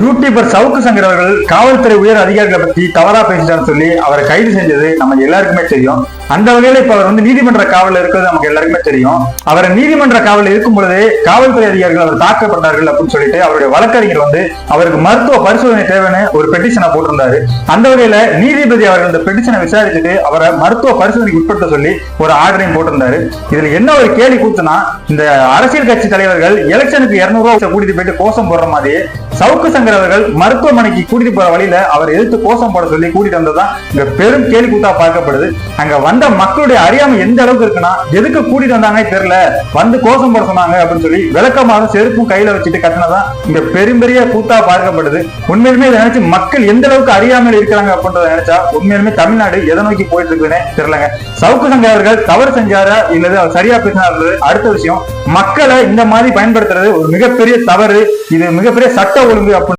YouTuber Savukku Shankar அவர்கள் காவல்துறை உயர் அதிகாரிகளை பத்தி தவறா பேசிட்டான்னு சொல்லி அவரை கைது செஞ்சது நம்ம எல்லாருக்குமே தெரியும். அந்த வகையில இப்ப அவர் நீதிமன்ற காவல் இருக்கிறது நமக்கு எல்லாருக்குமே தெரியும். அவர் நீதிமன்ற காவல் இருக்கும் பொழுதே காவல்துறை அதிகாரிகள் அவர் தாக்கப்பட்டார்கள் அப்படின்னு சொல்லிட்டு அவருடைய வழக்கறிஞர் அவருக்கு மருத்துவ பரிசோதனை தேவைன்னு ஒரு பெட்டிஷனை போட்டிருந்தாரு. அந்த வகையில நீதிபதி அவர்கள் இந்த பெட்டிஷனை விசாரிச்சுட்டு அவரை மருத்துவ பரிசோதனைக்கு உட்படுத்த சொல்லி ஒரு ஆர்டரையும் போட்டிருந்தாரு. இதுல என்ன ஒரு கேள்வி கூத்துனா, இந்த அரசியல் கட்சி தலைவர்கள் எலெக்ஷனுக்கு 200 ரூபாய் கூட்டிட்டு போயிட்டு கோஷம் போடுற மாதிரி சவுக்கு சங்கர் அவர்கள் மருத்துவமனைக்கு கூட்டிட்டு போற வழியில அவர் எதிர்த்து கோஷம் போட சொல்லி கூட்டிட்டு வந்ததுதான் இங்க பெரும் கேலி கூத்தா பார்க்கப்படுது. அங்க வந்த மக்களுடைய அறியாமை எந்த அளவுக்கு இருக்குன்னா, எதுக்கு கூட்டிட்டு வந்தாங்க தெரியல, வந்து கோஷம் போட சொன்னாங்க அப்படின்னு சொல்லி விளக்கமாக செருப்பும் கையில வச்சுட்டு கட்டினதான் இங்க பெரிய கூத்தா பார்க்கப்படுது. உண்மையிலுமே இதை நினைச்சு மக்கள் எந்த அளவுக்கு அறியாமையில் இருக்கிறாங்க அப்படின்றத நினைச்சா உண்மையிலுமே தமிழ்நாடு எதை நோக்கி போயிட்டு இருக்குன்னு தெரியலங்க. சவுக்கு சங்கர் அவர்கள் தவறு செஞ்சாரா இல்லது அவர் சரியா பேசினாரு அடுத்த விஷயம். மக்களை இந்த மாதிரி பயன்படுத்துறது ஒரு மிகப்பெரிய தவறு. இது மிகப்பெரிய சட்ட ஒழுங்கு அப்படின்னு